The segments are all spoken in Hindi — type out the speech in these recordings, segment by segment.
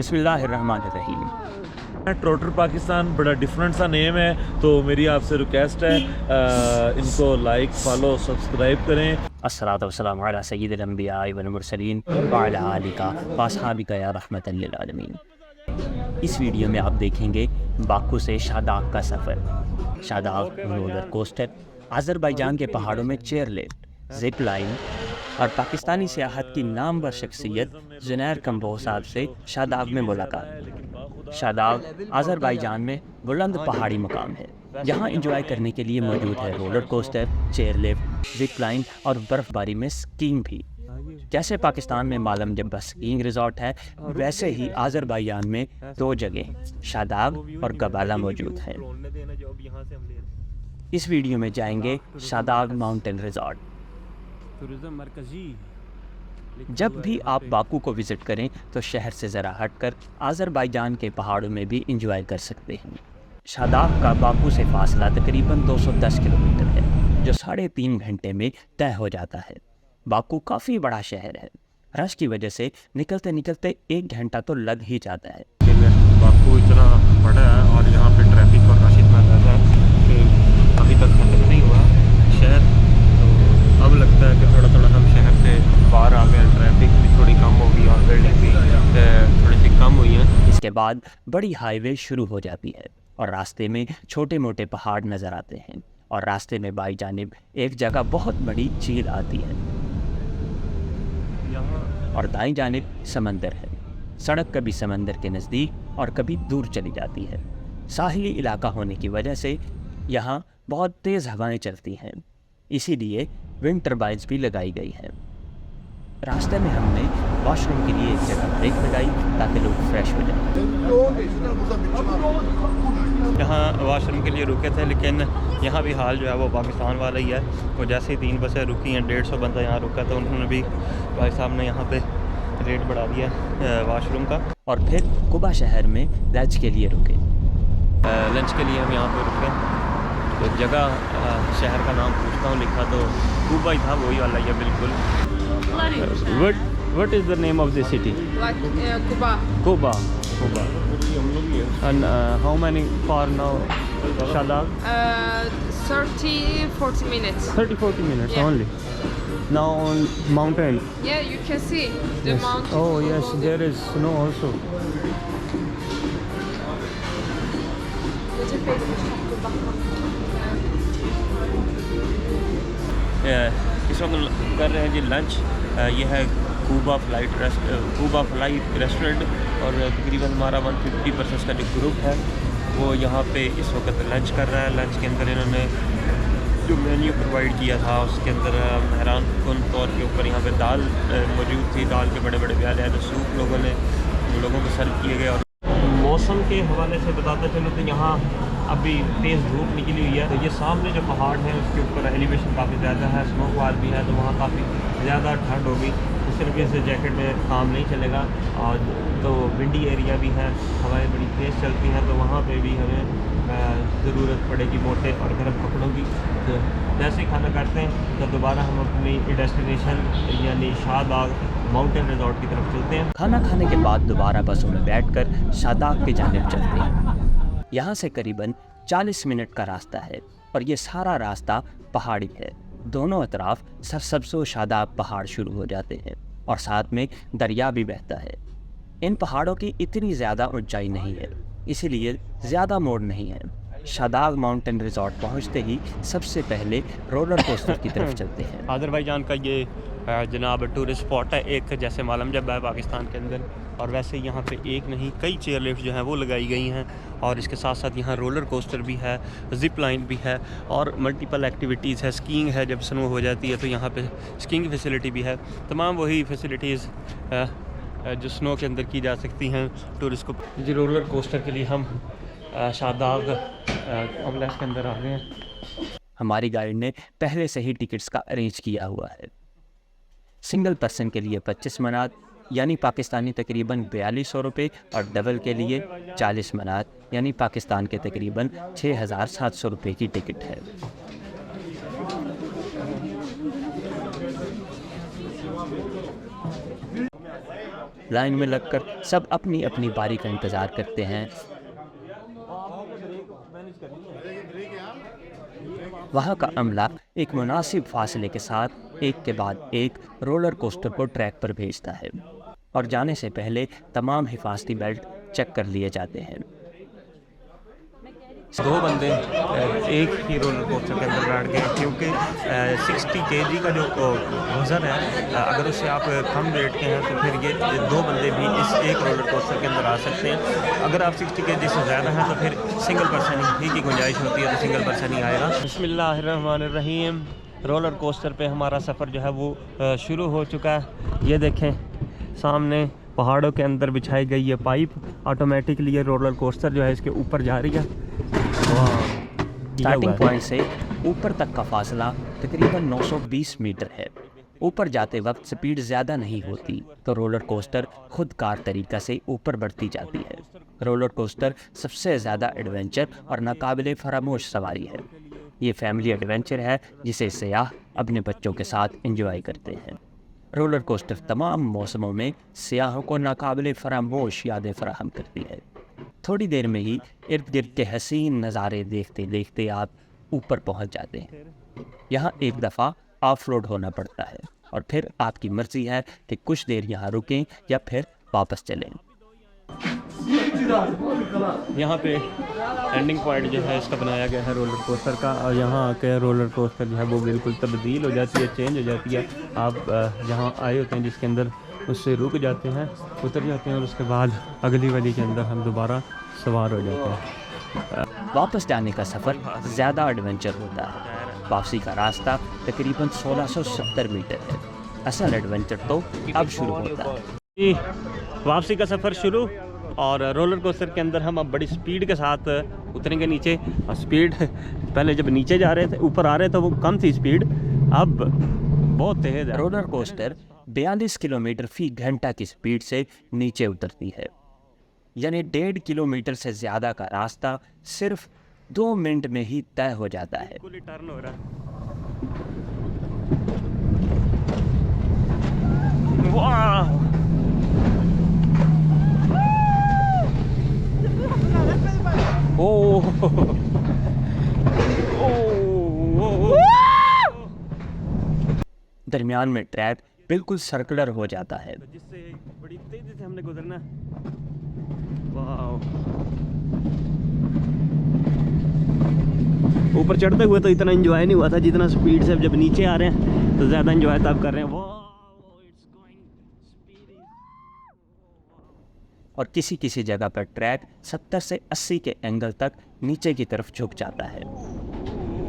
बिस्मिल्लाहिर्रहमानिर्रहीम। ट्रोटर पाकिस्तान बड़ा डिफरेंट सा नेम है, तो मेरी आपसे रिक्वेस्ट है इनको लाइक फॉलो सब्सक्राइब करें। अस्सलातु वस्सलामु अला सय्यिदिल अंबिया वल मुरसलीन व अला आलिका व अस्हाबिका या रहमतल लिल आलमीन। इस वीडियो में आप देखेंगे बाकू से शादाब का सफ़र। शादाब रोलर कोस्टर, अज़रबैजान के पहाड़ों में चेयर लिफ्ट, जिप लाइन और पाकिस्तानी सियाहत की नामवर शख्सियत जुनैर कम्बोह साहब से शादाब में मुलाकात। शादाब अज़रबैजान में बुलंद पहाड़ी मुकाम है। यहाँ इंजॉय करने के लिए मौजूद है roller coaster, chair lift, zip line और बर्फबारी में स्कीइंग भी। जैसे पाकिस्तान में मालम जब्बा स्कीइंग रिजॉर्ट है, वैसे ही अज़रबैजान में 2 जगह शादाब और गबाला मौजूद हैं। इस वीडियो में जाएंगे शादाब माउंटेन रिजॉर्ट। जब भी आप बाकू को विज़िट करें तो शहर से ज़रा हटकर अज़रबैजान के पहाड़ों में भी इंजॉय कर सकते हैं। शादाब का बाकू से फासला तकरीबन 210 किलोमीटर है, जो 3.5 घंटे में तय हो जाता है। बाकू काफ़ी बड़ा शहर है। रश की वजह से निकलते निकलते 1 घंटा तो लग ही जाता है। बाकू इतना बड़ा है और यहाँ पे ट्रैफिक और रश इतना ज़्यादा है कि अभी तक खत्म नहीं हुआ शहर। तो अब लगता है कि थोड़ा थोड़ा हम शहर से बाहर आ गए। ट्रैफिक भी थोड़ी कम होगी और बिल्डिंग भी थोड़ी सी कम हुई है। इसके बाद बड़ी हाईवे शुरू हो जाती है और रास्ते में छोटे मोटे पहाड़ नज़र आते हैं और रास्ते में बाई जानिब एक जगह बहुत बड़ी झील आती है और दाईं जानिब समंदर है। सड़क कभी समंदर के नज़दीक और कभी दूर चली जाती है। साहिली इलाका होने की वजह से यहाँ बहुत तेज़ हवाएं चलती हैं, इसीलिए विंड टर्बाइन्स भी लगाई गई हैं। रास्ते में हमने वॉशरूम के लिए एक जगह ब्रेक लगाई ताकि लोग फ्रेश हो जाएं। यहाँ वॉशरूम के लिए रुके थे, लेकिन यहाँ भी हाल जो है वो पाकिस्तान वाला ही है। वो जैसे ही 3 बसें रुकी हैं, 150 बंदा यहाँ रुका, तो उन्होंने भी भाई साहब ने यहाँ पे रेट बढ़ा दिया वॉशरूम का। और फिर कुबा शहर में लंच के लिए रुके। लंच के लिए हम यहाँ पे रुके। तो जगह शहर का नाम पूछता हूँ, लिखा तो कुबा ही था, वही वाला ही है बिल्कुल। What is the name of the city? Like Kuba. Kuba. And how many far now? Shadab? 30-40 minutes. 30-40 minutes Yeah. only. Now on mountain. Yeah, you can see the mountain. Oh yes, there is snow also. इस वक्त कर रहे हैं जी लंच। यह है कुबा फ्लाइट रेस्टोरेंट और तकरीबन हमारा 150% का जो ग्रुप है वो यहाँ पे इस वक्त लंच कर रहा है। लंच के अंदर इन्होंने जो मेन्यू प्रोवाइड किया था उसके अंदर हैरान कुन तौर के ऊपर यहाँ पे दाल मौजूद थी। दाल के बड़े बड़े प्याले हैं, तो सूप लोगों को सर्व किए गए। और मौसम के हवाले से बताते चलो तो यहाँ अभी तेज़ धूप निकली हुई है। तो ये सामने जो पहाड़ है उसके ऊपर एलिवेशन काफ़ी ज़्यादा है, स्नोफॉल भी है, तो वहाँ काफ़ी ज़्यादा ठंड होगी। इस तरीके से जैकेट में काम नहीं चलेगा। और तो विंडी एरिया भी है, हवाएं बड़ी तेज़ चलती हैं, तो वहाँ पे भी हमें ज़रूरत पड़ेगी मोटे और गर्म कपड़ों की। तो जैसे ही खाना खाते हैं तो दोबारा हम अपनी डेस्टिनेशन यानी शादाब माउंटेन रिजॉर्ट की तरफ चलते हैं। खाना खाने के बाद दोबारा बसों में बैठकर शादाब की जानिब चलते हैं। यहाँ से करीबन 40 मिनट का रास्ता है और ये सारा रास्ता पहाड़ी है। दोनों तरफ सरसब्ज़ व शादाब पहाड़ शुरू हो जाते हैं और साथ में दरिया भी बहता है। इन पहाड़ों की इतनी ज़्यादा ऊंचाई नहीं है, इसीलिए ज़्यादा मोड़ नहीं है। शादाब माउंटेन रिजॉर्ट पहुँचते ही सबसे पहले रोलर कोस्टर की तरफ चलते हैं। अज़रबैजान का ये जनाब टूरिस्ट स्पॉट है, एक जैसे मालम जब है पाकिस्तान के अंदर, और वैसे यहाँ पे एक नहीं कई चेयर लिफ्ट जो हैं वो लगाई गई हैं। और इसके साथ साथ यहाँ रोलर कोस्टर भी है, जिप लाइन भी है और मल्टीपल एक्टिविटीज़ है। स्कीइंग है, जब स्नो हो जाती है तो यहाँ पे स्कीइंग फैसिलिटी भी है। तमाम वही फैसिलिटीज़ जो स्नो के अंदर की जा सकती हैं टूरिस्ट को। जी रोलर कोस्टर के लिए हम शादाब कॉम्प्लेक्स के अंदर आ गए हैं। हमारी गाइड ने पहले से ही टिकट्स का अरेंज किया हुआ है। सिंगल पर्सन के लिए 25 मनात यानी पाकिस्तानी तकरीबन 4200 रुपये और डबल के लिए 40 मनात यानी पाकिस्तान के तकरीबन 6700 रुपये की टिकट है। लाइन में लगकर सब अपनी अपनी बारी का इंतज़ार करते हैं। वहाँ का अमला एक मुनासिब फासले के साथ एक के बाद एक रोलर कोस्टर को ट्रैक पर भेजता है और जाने से पहले तमाम हिफाजती बेल्ट चेक कर लिए जाते हैं। दो बंदे एक ही रोलर कोस्टर के अंदर बैठ गए क्योंकि 60 kg का जो वज़न है, अगर उससे आप कम वेट के हैं तो फिर ये दो बंदे भी इस एक रोलर कोस्टर के अंदर आ सकते हैं। अगर आप 60 kg से ज़्यादा हैं तो फिर सिंगल पर्सन ही की गुंजाइश होती है, तो सिंगल पर्सन ही आएगा। बिस्मिल्लाहिर्रहमानिर्रहीम। रोलर कोस्टर पे हमारा सफ़र जो है वो शुरू हो चुका है। ये देखें सामने पहाड़ों के अंदर बिछाई गई ये पाइप, ऑटोमेटिकली ये रोलर कोस्टर जो है इसके ऊपर जा रही है। स्टार्टिंग पॉइंट से ऊपर तक का फासला तकरीबन 920 मीटर है। ऊपर जाते वक्त स्पीड ज़्यादा नहीं होती तो रोलर कोस्टर खुदकार तरीक़ा से ऊपर बढ़ती जाती है। रोलर कोस्टर सबसे ज़्यादा एडवेंचर और नाकाबिले फरामोश सवारी है। ये फैमिली एडवेंचर है जिसे सयाह अपने बच्चों के साथ एंजॉय करते हैं। रोलर कोस्टर तमाम मौसमों में सयाहों को नाकाबिले फरामोश यादें फराहम करती है। थोड़ी देर में ही इर्द गिर्द के हसीन नज़ारे देखते देखते आप ऊपर पहुंच जाते हैं। यहाँ एक दफ़ा ऑफ रोड होना पड़ता है और फिर आपकी मर्ज़ी है कि कुछ देर यहाँ रुकें या फिर वापस चलें। यहाँ पे एंडिंग पॉइंट जो है इसका बनाया गया है रोलर कोस्टर का, और यहाँ आके रोलर कोस्टर जो है वो बिल्कुल तब्दील हो जाती है, चेंज हो जाती है। आप जहाँ आए होते हैं जिसके अंदर उससे रुक जाते हैं, उतर जाते हैं और उसके बाद अगली वाली के अंदर हम दोबारा सवार हो जाते हैं। वापस जाने का सफ़र ज़्यादा एडवेंचर होता है। वापसी का रास्ता तकरीबन 1670 मीटर है। असल एडवेंचर तो अब शुरू होता है। वापसी का सफ़र शुरू, और रोलर कोस्टर के अंदर हम अब बड़ी स्पीड के साथ उतरेंगे नीचे। और स्पीड पहले जब नीचे जा रहे थे, ऊपर आ रहे थे, वो कम थी स्पीड, अब बहुत तेज़ है। रोलर कोस्टर 42 किलोमीटर फी घंटा की स्पीड से नीचे उतरती है, यानी 1.5 किलोमीटर से ज़्यादा का रास्ता सिर्फ 2 मिनट में ही तय हो जाता है। टर्न हो रहा है। वाह! दरमियान में ट्रैक बिल्कुल सर्कुलर हो जाता है। जिससे बड़ी तेजी से हमने गुजरना। वाह! ऊपर चढ़ते हुए तो इतना एंजॉय नहीं हुआ था जितना स्पीड से जब नीचे आ रहे हैं तो ज़्यादा एंजॉय तब कर रहे हैं। और किसी किसी जगह पर ट्रैक 70 से 80 के एंगल तक नीचे की तरफ झुक जाता है,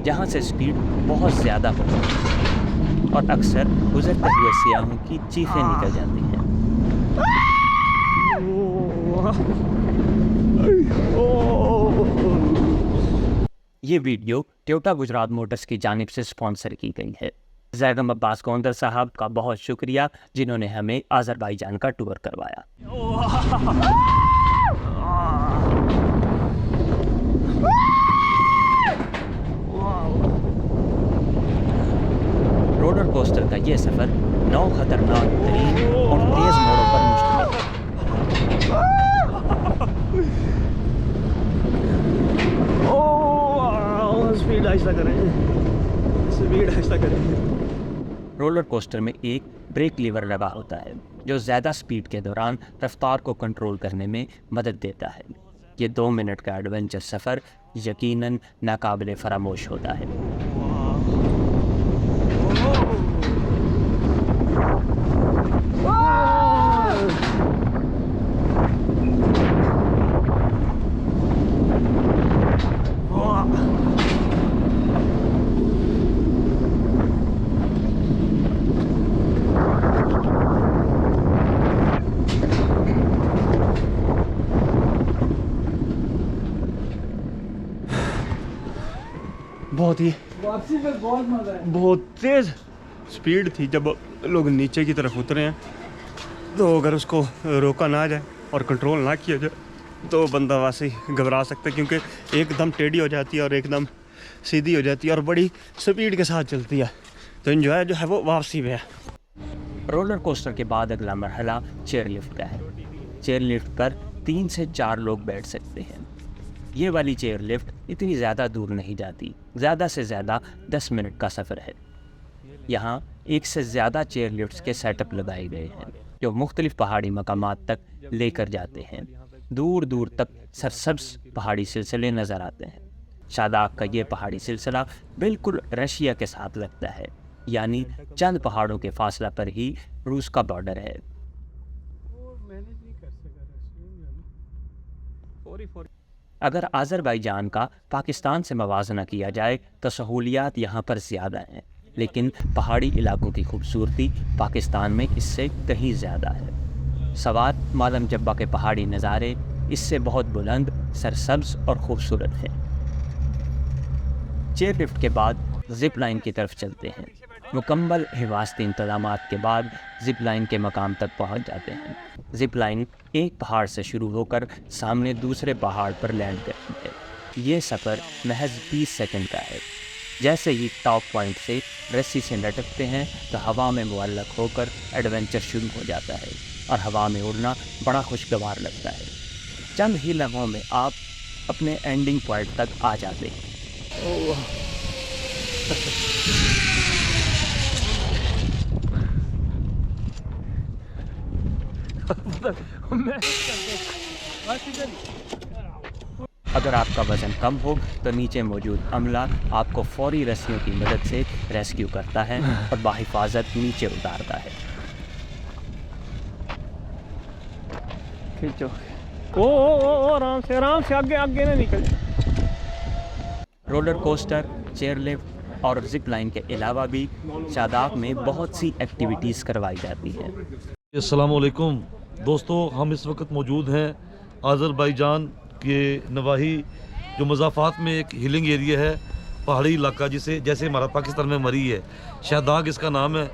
जहाँ से स्पीड बहुत ज़्यादा होती है और अक्सर गुजरते हुए सियाहों की चीखें निकल जाती हैं। ये वीडियो टोयोटा गुजरात मोटर्स की जानिब से स्पॉन्सर की गई है। ज़ैगम अब्बास गोंदर साहब का बहुत शुक्रिया जिन्होंने हमें आज़रबाईजान का टूर करवाया। रोलर कोस्टर का ये सफ़र 9 खतरनाक तरीन और तेज़ मोड़ों पर मुश्तमिल है। स्पीड आहिस्ता करें, स्पीड आहिस्ता करें। रोलर कोस्टर में एक ब्रेक लीवर लगा होता है जो ज़्यादा स्पीड के दौरान रफ्तार को कंट्रोल करने में मदद देता है। ये 2 मिनट का एडवेंचर सफ़र यकीनन नाकाबिले फरामोश होता है। बहुत तेज़ स्पीड थी जब लोग नीचे की तरफ उतरे हैं, तो अगर उसको रोका ना जाए और कंट्रोल ना किया जाए तो बंदा वैसे ही घबरा सकता है, क्योंकि एकदम टेढ़ी हो जाती है और एकदम सीधी हो जाती है और बड़ी स्पीड के साथ चलती है। तो एंजॉय जो है वो वापसी में है। रोलर कोस्टर के बाद अगला मरहला चेयर लिफ्ट का है। चेयर लिफ्ट पर 3 से 4 लोग बैठ सकते हैं। ये वाली चेयर लिफ्ट इतनी ज़्यादा दूर नहीं जाती, ज़्यादा से ज़्यादा 10 मिनट का सफ़र है। यहाँ 1 से ज़्यादा चेयर लिफ्ट्स के सेटअप लगाए गए हैं जो मुख्तलिफ पहाड़ी मकामात तक लेकर जाते हैं। दूर दूर तक सरसब्ज़ पहाड़ी सिलसिले नज़र आते हैं। शादाब का ये पहाड़ी सिलसिला बिल्कुल रशिया के साथ लगता है, यानी चंद पहाड़ों के फासला पर ही रूस का बॉर्डर है। अगर आज़रबाईजान का पाकिस्तान से मवाजना किया जाए तो सहूलियात यहाँ पर ज़्यादा हैं, लेकिन पहाड़ी इलाकों की खूबसूरती पाकिस्तान में इससे कहीं ज़्यादा है। सवात मालम जब्बा के पहाड़ी नज़ारे इससे बहुत बुलंद, सरसब्ज़ और ख़ूबसूरत हैं। चेयर लिफ्ट के बाद ज़िप लाइन की तरफ चलते हैं। मुकम्मल हिफाजती इंतज़ामात के बाद ज़िप लाइन के मकाम तक पहुंच जाते हैं। ज़िप लाइन एक पहाड़ से शुरू होकर सामने दूसरे पहाड़ पर लैंड करती है। ये सफ़र महज 20 सेकंड का है। जैसे ही टॉप पॉइंट से रस्सी से लटकते हैं तो हवा में मुअल्लक होकर एडवेंचर शुरू हो जाता है और हवा में उड़ना बड़ा खुशगवार लगता है। चंद ही लम्हों में आप अपने एंडिंग पॉइंट तक आ जाते हैं। अगर आपका वज़न कम हो तो नीचे मौजूद अमला आपको फौरी रस्सियों की मदद से रेस्क्यू करता है और बाहिफाजत नीचे उतारता है। खींचो। ओ आराम से आगे आगे ना निकल। रोलर कोस्टर, चेयर लिफ्ट और जिप लाइन के अलावा भी शादाब में बहुत सी एक्टिविटीज़ करवाई जाती हैं। अस्सलाम वालेकुम दोस्तों, हम इस वक्त मौजूद हैं आज़रबाईजान के नवाही जो मज़ाफ़ात में एक हिलिंग एरिया है, पहाड़ी इलाका जिसे जैसे हमारा पाकिस्तान में मरी है, शादाग इसका नाम है।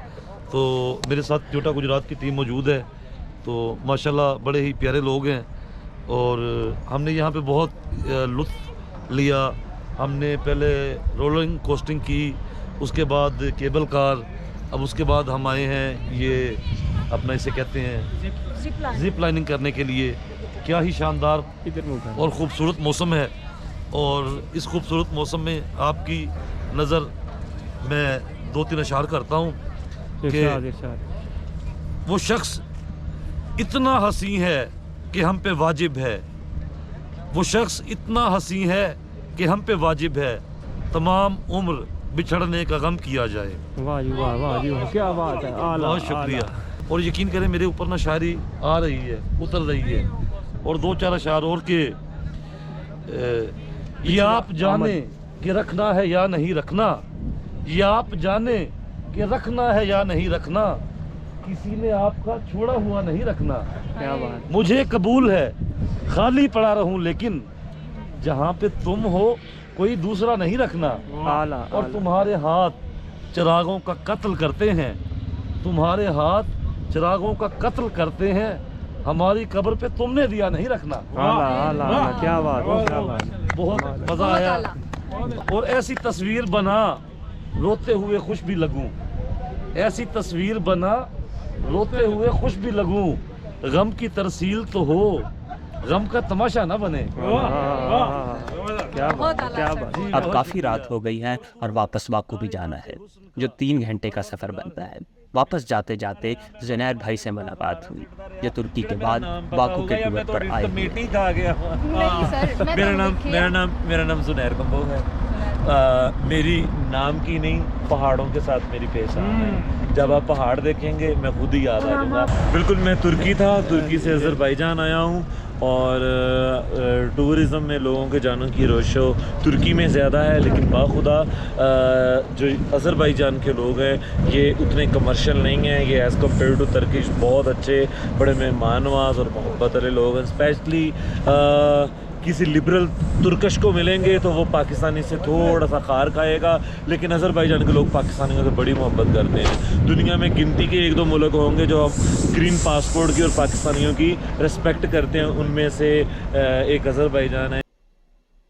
तो मेरे साथ टोयोटा गुजरात की टीम मौजूद है। तो माशाल्लाह बड़े ही प्यारे लोग हैं और हमने यहाँ पे बहुत लुत्फ़ लिया। हमने पहले रोलिंग कोस्टिंग की, उसके बाद केबल कार, अब उसके बाद हम आए हैं ये अपना इसे कहते हैं जिप लाइनिंग करने के लिए। क्या ही शानदार और ख़ूबसूरत मौसम है और इस खूबसूरत मौसम में आपकी नज़र मैं 2-3 अशार करता हूँ कि वो शख्स इतना हसी है कि हम पे वाजिब है, वो शख्स इतना हसी है कि हम पे वाजिब है, तमाम उम्र बिछड़ने का गम किया जाए। वाह जी वाह, वाह जी वाह, क्या बात है। बहुत शुक्रिया। और यकीन करें मेरे ऊपर ना शायरी आ रही है, उतर रही है और 2-4 अशार और के ये आप जाने कि रखना है या नहीं रखना, ये आप जाने कि रखना है या नहीं रखना, किसी ने आपका छोड़ा हुआ नहीं रखना। क्या बात। मुझे कबूल है खाली पड़ा रहूं लेकिन जहाँ पे तुम हो कोई दूसरा नहीं रखना। और तुम्हारे हाथ चिरागों का कत्ल करते हैं, तुम्हारे हाथ चिरागों का कत्ल करते हैं, हमारी कब्र पे तुमने दिया नहीं रखना। क्या बात, क्या बात। बहुत मज़ा आया। और ऐसी तस्वीर बना रोते हुए खुश भी लगूं, ऐसी तस्वीर बना रोते हुए खुश भी लगूं, गम की तरसील तो हो, गम का तमाशा ना बने। क्या बात, क्या बात। अब काफ़ी रात हो गई है और वापस बाकू भी जाना है, जो 3 घंटे का सफ़र बनता है। वापस जाते जाते जुनैर भाई से मुलाकात हुई, जो तुर्की के बाद बाकू के टूर पर आए हुए। मेरा नाम जुनैर कंबो है। मेरी नाम की नहीं, पहाड़ों के साथ मेरी पहचान है। जब आप पहाड़ देखेंगे मैं खुद ही याद आ जाऊंगा। बिल्कुल, मैं तुर्की था, तुर्की से अज़रबैजान आया हूँ और टूरिज़म में लोगों के जानों की रोशो तुर्की में ज़्यादा है, लेकिन बाखुदा जो अज़रबैजान के लोग हैं ये उतने कमर्शियल नहीं हैं। ये एज़ कम्पेयर टू तर्किश बहुत अच्छे, बड़े मेहमान नवाज और मोहब्बत वाले लोग हैं। स्पेशली किसी लिबरल तुर्कश को मिलेंगे तो वो पाकिस्तानी से थोड़ा सा खार खाएगा, लेकिन अज़रबैजान के लोग पाकिस्तानियों से बड़ी मोहब्बत करते हैं। दुनिया में गिनती के 1-2 मुल्क होंगे जो हम ग्रीन पासपोर्ट की और पाकिस्तानियों की रिस्पेक्ट करते हैं, उनमें से एक अज़रबैजान है।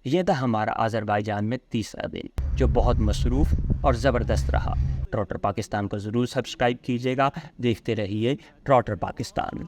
यह था हमारा अज़रबैजान में तीसरा दिन, जो बहुत मसरूफ़ और ज़बरदस्त रहा। ट्रॉटर पाकिस्तान को ज़रूर सब्सक्राइब कीजिएगा। देखते रहिए ट्रॉटर पाकिस्तान।